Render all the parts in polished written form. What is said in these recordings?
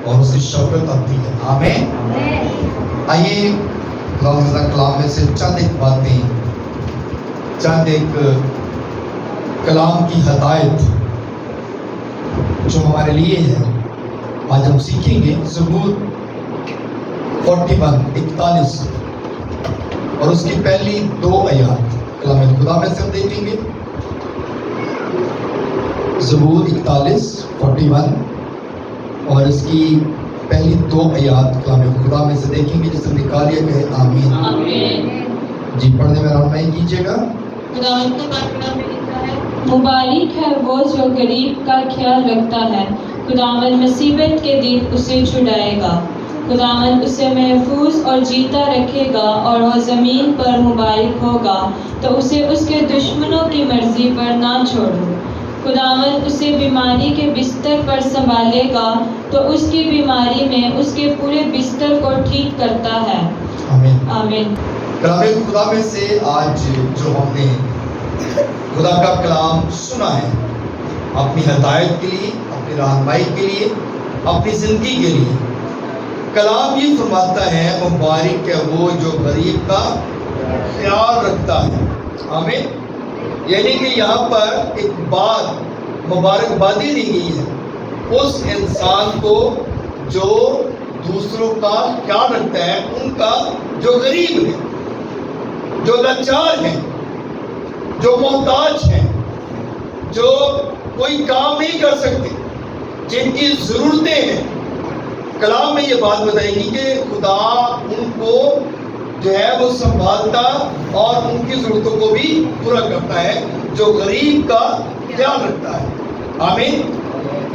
اور اس کی شفقت آتی ہے. آمین. آئیے خدا کلام میں سے چند ایک باتیں، چند ایک کلام کی ہدایت جو ہمارے لیے ہے آج ہم سیکھیں گے. زبور 41 اور اس کی پہلی 2 آیات کلام خدا میں سے ہم دیکھیں گے. زبور 41 اور اس کی پہلی 2 آیات کلام خدا میں سے دیکھیں گے. جس نے نکالیے کہے آمین. آمین. جی پڑھنے میں رہنمائی کیجیے گا. خداوند کا کلام میں لکھا ہے، مبارک ہے وہ جو غریب کا خیال رکھتا ہے، خداوند مصیبت کے دن اسے چھڑائے گا. خداوند اسے محفوظ اور جیتا رکھے گا، اور وہ زمین پر مبارک ہوگا تو اسے اس کے دشمنوں کی مرضی پر نہ چھوڑو. خداوند اسے بیماری کے بستر پر سنبھالے گا تو اس کی بیماری میں اس کے پورے بستر کو ٹھیک کرتا ہے. آمین. آمین. کلام خدا میں سے آج جو ہم نے خدا کا کلام سنا ہے، اپنی ہدایت کے لیے، اپنی رہنمائی کے لیے، اپنی زندگی کے لیے، کلام یہ فرماتا ہے مبارک ہے وہ جو غریب کا خیال رکھتا ہے. آمین. یعنی کہ یہاں پر ایک بات مبارکبادی دی گئی ہے اس انسان کو جو دوسروں کا خیال رکھتا ہے، ان کا جو غریب ہے، جو لاچار ہیں، جو محتاج ہیں، جو کوئی کام نہیں کر سکتے، جن کی ضرورتیں ہیں. کلام میں یہ بات بتائے گی کہ خدا ان کو جو ہے وہ سنبھالتا اور ان کی ضرورتوں کو بھی پورا کرتا ہے، جو غریب کا خیال رکھتا ہے. آمین.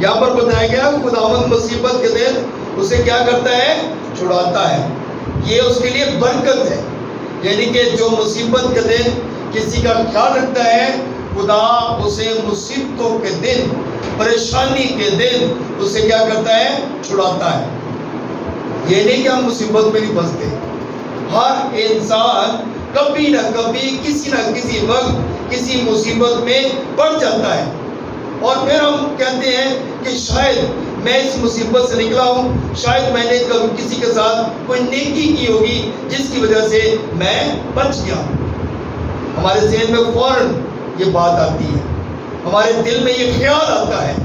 یہاں پر بتایا گیا خداوند مصیبت کے دن اسے کیا کرتا ہے؟ چھڑاتا ہے. یہ اس کے لیے برکت ہے. یعنی کہ جو مصیبت کے دن کسی کا خیال رکھتا ہے، خدا اسے مصیبتوں کے دن، پریشانی کے دن اسے کیا کرتا ہے؟ چھڑاتا ہے. یہ نہیں کہ ہم مصیبت میں نہیں پھنستے. ہر انسان کبھی نہ کبھی کسی نہ کسی وقت کسی مصیبت میں پڑ جاتا ہے، اور پھر ہم کہتے ہیں کہ شاید میں اس مصیبت سے نکلا ہوں، شاید میں نے کبھی کسی کے ساتھ کوئی نیکی کی ہوگی جس کی وجہ سے میں بچ گیا. ہمارے ذہن میں فوراً یہ بات آتی ہے، ہمارے دل میں یہ خیال آتا ہے.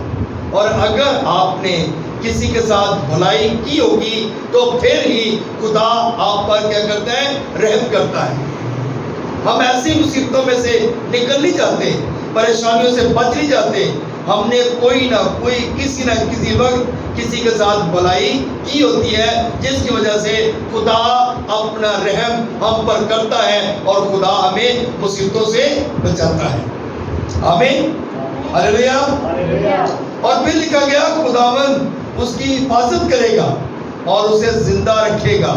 اور اگر آپ نے کسی کے ساتھ بھلائی کی ہوگی تو پھر ہی خدا آپ پر کیا کرتا ہے؟ رحم کرتا ہے. ہم ایسی مصیبتوں میں سے نکل نہیں جاتے، پریشانیوں سے بچ نہیں جاتے. ہم نے کوئی نہ کوئی کسی نہ کسی وقت کسی کے ساتھ بھلائی کی ہوتی ہے، جس کی وجہ سے خدا اپنا رحم ہم پر کرتا ہے اور خدا ہمیں مصیبتوں سے بچاتا ہے. آمین. ہلیلویا. اور پھر لکھا گیا خداوند اس کی حفاظت کرے گا اور اسے زندہ رکھے گا،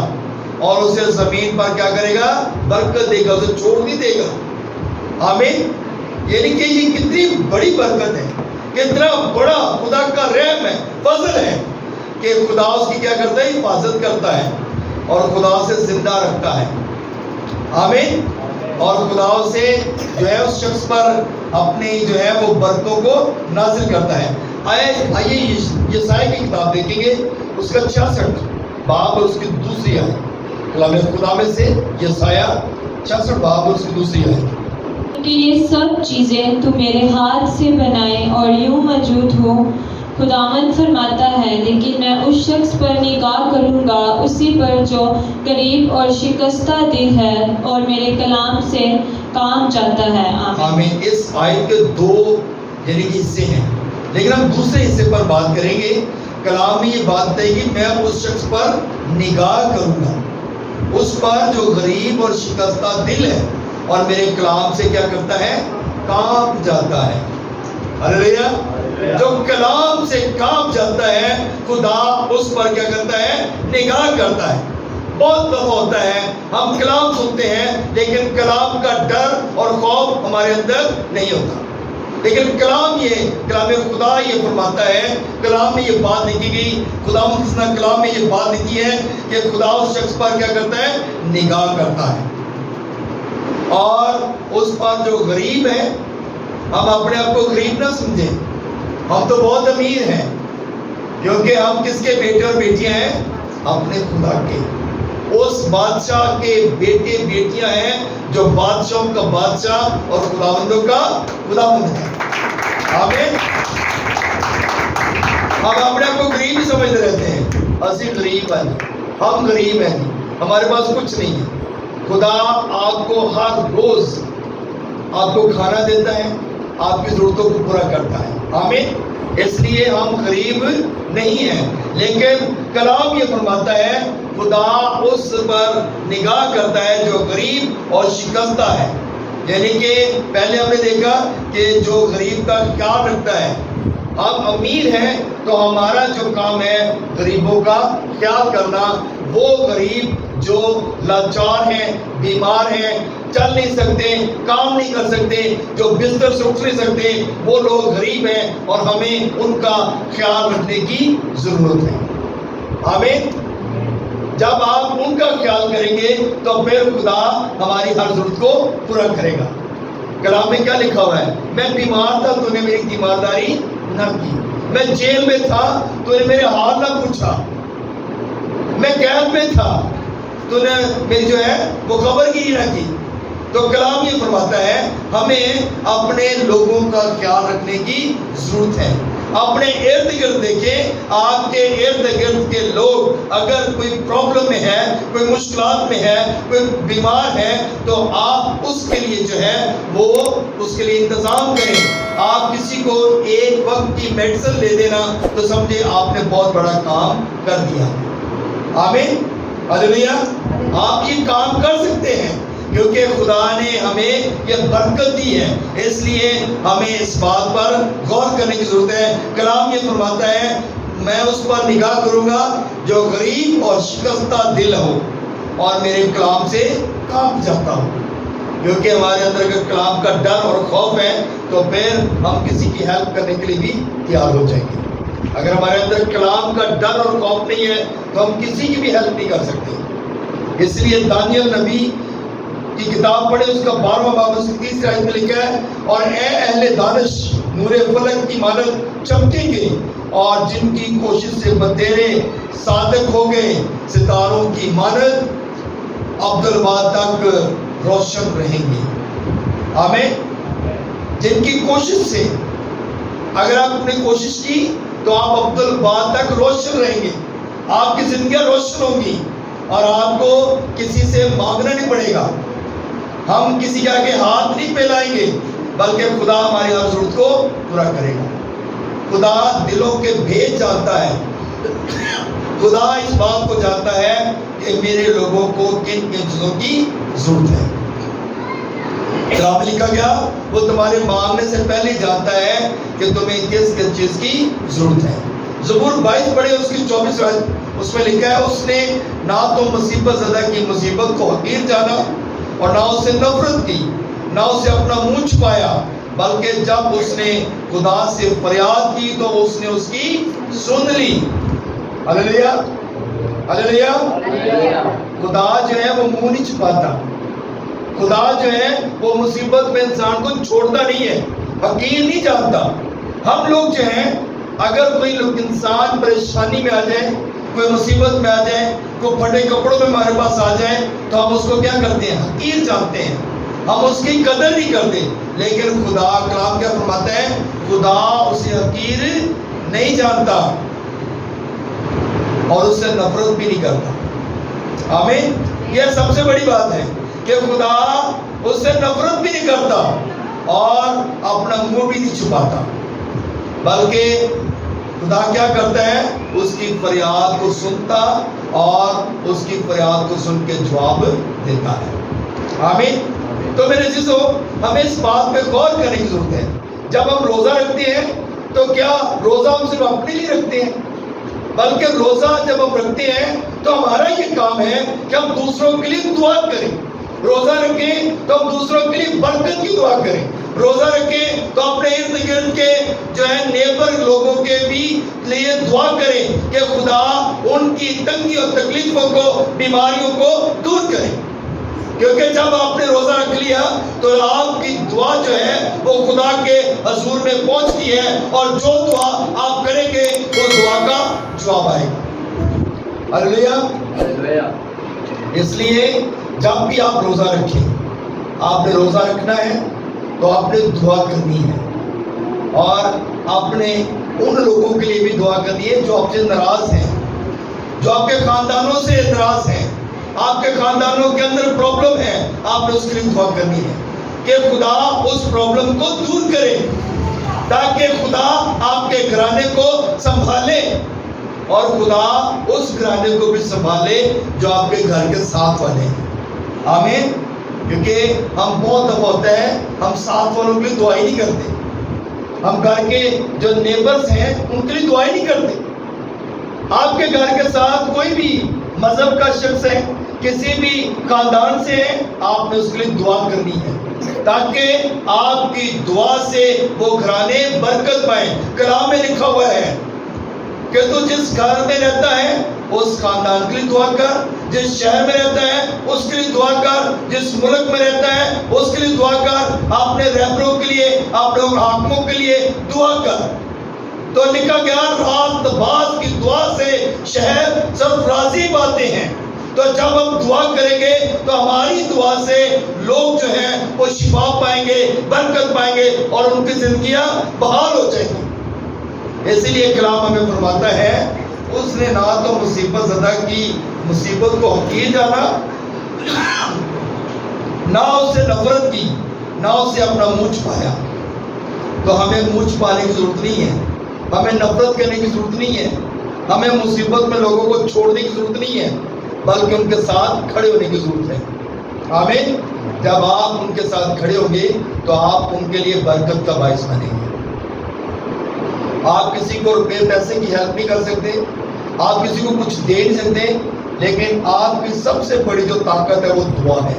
اور اسے زمین پر کیا کرے گا؟ برکت دے گا، اسے چھوڑ نہیں دے گا. آمین. یعنی کہ یہ کتنی بڑی برکت ہے، کتنا بڑا خدا کا رحم ہے، فضل ہے کہ خدا اس کی کیا کرتا ہے؟ حفاظت کرتا ہے اور خدا اسے زندہ رکھتا ہے. آمین. اور خدا سے جو ہے اس شخص پر اپنی جو ہے وہ برکتوں کو نازل کرتا ہے. آئیے یسایا کی کتاب دیکھیں گے، اس کا 66 باب اور اس کی دوسری آیت. کلام خدا میں سے یسایا 66 باب اور اس کی دوسری آیت. کہ یہ سب چیزیں تو میرے ہاتھ سے بنائیں اور یوں موجود ہو، خداوند فرماتا ہے، لیکن میں اس شخص پر نگاہ کروں گا، اسی پر جو غریب اور شکستہ دل ہے اور میرے کلام سے کام چاہتا ہے. آمین. اس آیت کے 2 یعنی کہ حصے ہیں، لیکن ہم دوسرے حصے پر بات کریں گے. کلام میں یہ بات ہے کہ میں اس شخص پر نگاہ کروں گا، اس پر جو غریب اور شکستہ دل ہے اور میرے کلام سے کیا کرتا ہے؟ کام جاتا ہے. ہلیلویا. جو کلام سے کام جاتا ہے خدا اس پر کیا کرتا ہے؟ نگاہ کرتا ہے. بہت دفعہ ہوتا ہے ہم کلام سنتے ہیں لیکن کلام کا ڈر اور خوف ہمارے اندر نہیں ہوتا. لیکن کلام خدا یہ فرماتا ہے، کلام میں یہ بات لکھی گئی، خدا کلام میں یہ بات لکھی ہے کہ خدا اس شخص پر کیا کرتا ہے؟ نگاہ کرتا ہے. اور اس پر جو غریب ہے، ہم اپنے آپ کو غریب نہ سمجھیں، ہم تو بہت امیر ہیں، کیونکہ ہم کس کے بیٹے اور بیٹیاں ہیں؟ اپنے خدا کے، اس بادشاہ کے بیٹے بیٹیاں ہیں جو بادشاہوں کا بادشاہ اور خداوندوں کا خداوند ہے۔ آمین۔ ہم اپنے آپ کو غریب ہی سمجھتے رہتے ہیں، اسی غریب ہیں، ہم غریب ہیں، ہمارے پاس کچھ نہیں ہے۔ خدا آپ کو ہر روز آپ کو کھانا دیتا ہے، آپ کی ضرورتوں کو پورا کرتا ہے۔ آمین۔ اس لیے ہم غریب نہیں ہیں، لیکن کلام یہ فرماتا ہے خدا اس پر نگاہ کرتا ہے جو غریب اور شکستہ ہے۔ یعنی کہ پہلے ہم نے دیکھا کہ جو غریب کا خیال رکھتا ہے، ہم امیر ہیں تو ہمارا جو کام ہے غریبوں کا خیال کرنا۔ وہ غریب جو لاچار ہیں، بیمار ہیں، چل نہیں سکتے، کام نہیں کر سکتے، جو بستر سے اٹھ نہیں سکتے، وہ لوگ غریب ہیں اور ہمیں ان کا خیال رکھنے کی ضرورت ہے۔ آمین۔ جب آپ ان کا خیال کریں گے تو پھر خدا ہماری ہر ضرورت کو پورا کرے گا۔ کلام میں کیا لکھا ہوا ہے؟ میں بیمار تھا تو نے میری تیمارداری نہ کی، میں جیل میں تھا تو نے میرے حال نہ پوچھا، میں قید میں تھا تو نے میری جو ہے وہ خبر گیری نہ کی۔ تو کلام یہ فرماتا ہے ہمیں اپنے لوگوں کا خیال رکھنے کی ضرورت ہے۔ اپنے ارد گرد دیکھیں، آپ کے ارد گرد کے لوگ اگر کوئی پرابلم میں ہے، کوئی مشکلات میں ہے، کوئی بیمار ہے، تو آپ اس کے لیے جو ہے وہ اس کے لیے انتظام کریں۔ آپ کسی کو ایک وقت کی میڈیسن دے دینا تو سمجھے آپ نے بہت بڑا کام کر دیا۔ آمین۔ ہلیلویا۔ آپ یہ کام کر سکتے ہیں کیونکہ خدا نے ہمیں یہ برکت دی ہے، اس لیے ہمیں اس بات پر غور کرنے کی ضرورت ہے۔ کلام یہ فرماتا ہے میں اس پر نگاہ کروں گا جو غریب اور شکستہ دل ہو اور میرے کلام سے کانپ جاتا ہوں۔ کیونکہ ہمارے اندر اگر کلام کا ڈر اور خوف ہے تو پھر ہم کسی کی ہیلپ کرنے کے لیے بھی تیار ہو جائیں گے۔ اگر ہمارے اندر کلام کا ڈر اور خوف نہیں ہے تو ہم کسی کی بھی ہیلپ نہیں کر سکتے۔ اس لیے دانیل نبی کی کتاب پڑھے، اس کا 12واں باب اس کی 30 آیت میں لکھا ہے اور اے اہل دانش نور فلک کی مانند چمکیں گے اور جن کی کوشش سے بتیرے صادق ہو گئے ستاروں کی مانند عبدالباد تک روشن رہیں گے۔ آمین۔ جن کی کوشش سے، اگر آپ نے کوشش کی تو آپ عبدالباد تک روشن رہیں گے، آپ کی زندگیاں روشن ہوں گی اور آپ کو کسی سے مانگنا نہیں پڑے گا، ہم کسی کے آگے ہاتھ نہیں پھیلائیں گے، بلکہ خدا ہماری ہر ضرورت کو پورا کرے گا۔ خدا دلوں کے بھید جانتا ہے، خدا اس بات کو جانتا ہے کہ میرے لوگوں کو کن کن چیزوں کی ضرورت ہے۔ کلام لکھا گیا وہ تمہارے مانگنے سے پہلے جانتا ہے کہ تمہیں کس کس چیز کی ضرورت ہے۔ زبور 22 پڑھے، اس کی 24 آیت، اس میں لکھا ہے اس نے نہ تو مصیبت زدہ کی مصیبت کو حقیر جانا اور نہ اسے نفرت کی، نہ اسے اپنا منہ چھپایا، بلکہ جب اس نے خدا سے فریاد کی تو اس نے اس کی سن لی۔ ہلیلویا، ہلیلویا۔ خدا جو ہے وہ منہ نہیں چھپاتا، خدا جو ہے وہ مصیبت میں انسان کو چھوڑتا نہیں ہے، حقیر نہیں جانتا۔ ہم لوگ جو ہیں اگر کوئی انسان پریشانی میں آ جائے، کوئی مصیبت میں آ جائے، کوئی پھٹے کپڑوں میں ہمارے پاس آ جائے تو ہم اس کو کیا کرتے ہیں؟ حقیر جانتے ہیں، ہم اس کی قدر نہیں کرتے۔ لیکن خدا کلام کیا فرماتا ہے؟ خدا اسے حقیر نہیں جانتا اور اس سے نفرت بھی نہیں کرتا۔ آمین۔ یہ سب سے بڑی بات ہے کہ خدا اس سے نفرت بھی نہیں کرتا اور اپنا منہ بھی نہیں چھپاتا، بلکہ خدا کیا کرتا ہے؟ اس کی فریاد کو سنتا اور اس کی فریاد کو سن کے جواب دیتا ہے۔ آمین۔ تو میرے عزیزو، ہمیں اس بات پہ غور کرنے کی ضرورت ہے۔ جب ہم روزہ رکھتے ہیں تو کیا روزہ ہم صرف اپنے لیے رکھتے ہیں؟ بلکہ روزہ جب ہم رکھتے ہیں تو ہمارا یہ کام ہے کہ ہم دوسروں کے لیے دعا کریں۔ روزہ رکھیں تو ہم دوسروں کے لیے برکت کی دعا کریں۔ روزہ رکھیں تو اپنے ارد گرد کے جو ہے نیبر لوگوں کے بھی لیے دعا کریں کہ خدا ان کی تنگی اور تکلیفوں کو، بیماریوں کو دور کرے۔ کیونکہ جب آپ نے روزہ رکھ لیا تو آپ کی دعا جو ہے وہ خدا کے حضور میں پہنچتی ہے، اور جو دعا آپ کریں گے وہ دعا کا جواب آئے گا۔ ہلیلویا۔ اس لیے جب بھی آپ روزہ رکھیں، آپ نے روزہ رکھنا ہے تو آپ نے دعا کرنی ہے، اور آپ نے ان لوگوں کے لیے بھی دعا کرنی ہے جو آپ سے ناراض ہیں، جو آپ کے خاندانوں سے ناراض ہیں، آپ کے خاندانوں کے اندر پرابلم ہے، آپ نے اس کے لیے دعا کرنی ہے کہ خدا اس پرابلم کو دور کرے، تاکہ خدا آپ کے گھرانے کو سنبھالے، اور خدا اس گھرانے کو بھی سنبھالے جو آپ کے گھر کے ساتھ والے ہیں۔ آمین۔ کیونکہ ہم بہت دفعہ ہوتا ہے ہم ساتھ والوں کے لیے دعا ہی نہیں کرتے، ہم گھر کے جو نیبرز ہیں ان کے لیے دعا ہی نہیں کرتے۔ آپ کے گھر کے ساتھ کوئی بھی مذہب کا شخص ہے، کسی بھی خاندان سے ہے، آپ نے اس کے لیے دعا کرنی ہے، تاکہ آپ کی دعا سے وہ گھرانے برکت پائیں۔ کلام میں لکھا ہوا ہے کہ تو جس گھر میں رہتا ہے اس خاندان کے لیے دعا کر، جس شہر میں رہتا ہے اس کے لیے دعا کر، جس ملک میں رہتا ہے اس کے لیے دعا کر، اپنے رہبروں کے لیے، اپنے حاکموں کے لیے دعا کر۔ تو لکھا گیا راست باز کی دعا سے شہر سرفرازی پاتے ہیں۔ تو جب ہم دعا کریں گے تو ہماری دعا سے لوگ جو ہیں وہ شفا پائیں گے، برکت پائیں گے، اور ان کی زندگیاں بحال ہو جائیں گی۔ اسی لیے کلام ہمیں فرماتا ہے اس نے نہ تو مصیبت زدہ کی مصیبت کو حقیر جانا، نہ اس سے نفرت کی، نہ اس سے اپنا منہ چھپایا۔ تو ہمیں منہ چھپانے کی ضرورت نہیں ہے، ہمیں نفرت کرنے کی ضرورت نہیں ہے، ہمیں مصیبت میں لوگوں کو چھوڑنے کی ضرورت نہیں ہے، بلکہ ان کے ساتھ کھڑے ہونے کی ضرورت ہے۔ آمین۔ جب آپ ان کے ساتھ کھڑے ہوں گے تو آپ ان کے لیے برکت کا باعث بنیں گے۔ آپ کسی کو روپے پیسے کی ہیلپ نہیں کر سکتے، آپ کسی کو کچھ دے نہیں سکتے، لیکن آپ کی سب سے بڑی جو طاقت ہے وہ دعا ہے۔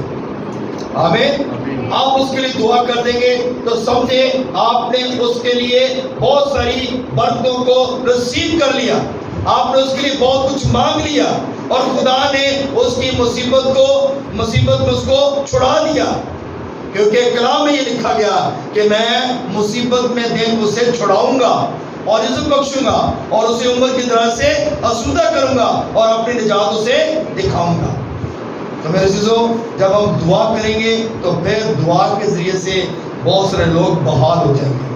آمین۔ آپ اس کے لیے دعا کر دیں گے تو سمجھے آپ نے اس کے لیے بہت ساری برکتوں کو رسیو کر لیا، آپ نے اس کے لیے بہت کچھ مانگ لیا، اور خدا نے اس کی مصیبت میں اس کو چھڑا دیا۔ کیونکہ کلام میں یہ لکھا گیا کہ میں مصیبت میں دن اسے چھڑاؤں گا اور عزت بخشوں گا، اور اسے عمر کی طرح سے آسودہ کروں گا، اور اپنی نجات اسے دکھاؤں گا۔ تو میرے عزیزو، جب ہم دعا کریں گے تو پھر دعا کے ذریعے سے بہت سارے لوگ بحال ہو جائیں گے۔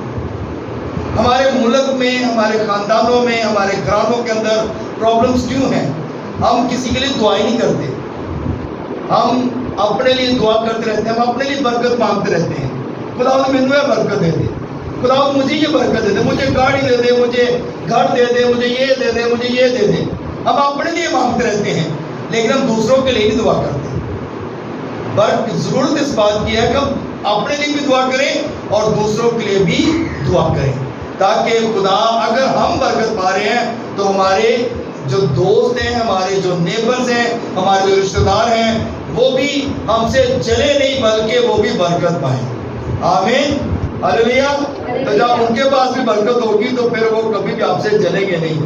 ہمارے ملک میں، ہمارے خاندانوں میں، ہمارے گھرانوں کے اندر پرابلمز کیوں ہیں؟ ہم کسی کے لیے دعا ہی نہیں کرتے، ہم اپنے لیے دعا کرتے رہتے ہیں، ہم اپنے لیے برکت مانگتے رہتے ہیں۔ خدا مینوں یہ برکت دے دے، خدا مجھے یہ برکت دے دے، مجھے گاڑی دے دے، مجھے گھر دے دے، مجھے یہ دے دے، مجھے یہ دے دے۔ ہم اپنے لیے مانگتے رہتے ہیں، لیکن ہم دوسروں کے لیے نہیں دعا کرتے۔ بلکہ ضرورت اس بات کی ہے کہ ہم اپنے لیے بھی دعا کریں اور دوسروں کے لیے بھی دعا کریں، تاکہ خدا اگر ہم برکت پا رہے ہیں تو ہمارے جو دوست ہیں، ہمارے جو نیبرز ہیں، ہمارے جو رشتہ دار ہیں، وہ بھی ہم سے جلے نہیں بلکہ وہ بھی برکت پائیں۔ آمین۔ ہلیلویا۔ تو جب ان کے پاس بھی برکت ہوگی تو پھر وہ کبھی بھی آپ سے جلیں گے نہیں،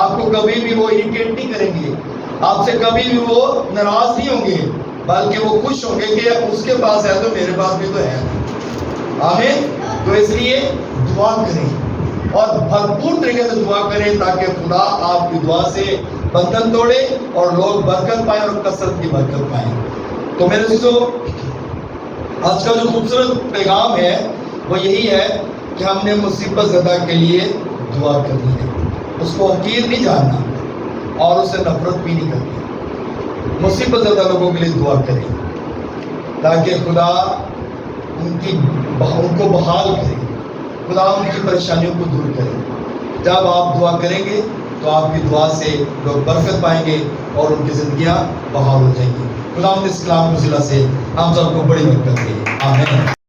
آپ کو کبھی بھی وہ اریٹیٹ نہیں کریں گے، آپ سے کبھی بھی وہ ناراض نہیں ہوں گے، بلکہ وہ خوش ہوں گے کہ اس کے پاس ہے تو میرے پاس بھی تو ہے۔ آمین۔ تو اس لیے دعا کریں اور بھرپور طریقے سے دعا کریں، تاکہ خدا آپ کی دعا سے بندھن توڑے اور لوگ برکت پائیں اور کثرت کی برکت پائیں۔ تو میرے عزیزو، آج کا جو خوبصورت پیغام ہے وہ یہی ہے کہ ہم نے مصیبت زدہ کے لیے دعا کرنی ہے، اس کو حقیر نہیں جاننا اور اسے نفرت بھی نہیں کرنی۔ مصیبت زدہ لوگوں کے لیے دعا کریں تاکہ خدا ان کو بحال کرے، خدا ان کی پریشانیوں کو دور کرے۔ جب آپ دعا کریں گے تو آپ کی دعا سے لوگ برکت پائیں گے اور ان کی زندگیاں بحال ہو جائیں گی۔ خدا اس کلام کو ضلع سے ہم سب کو بڑی برکت دے۔ آمین۔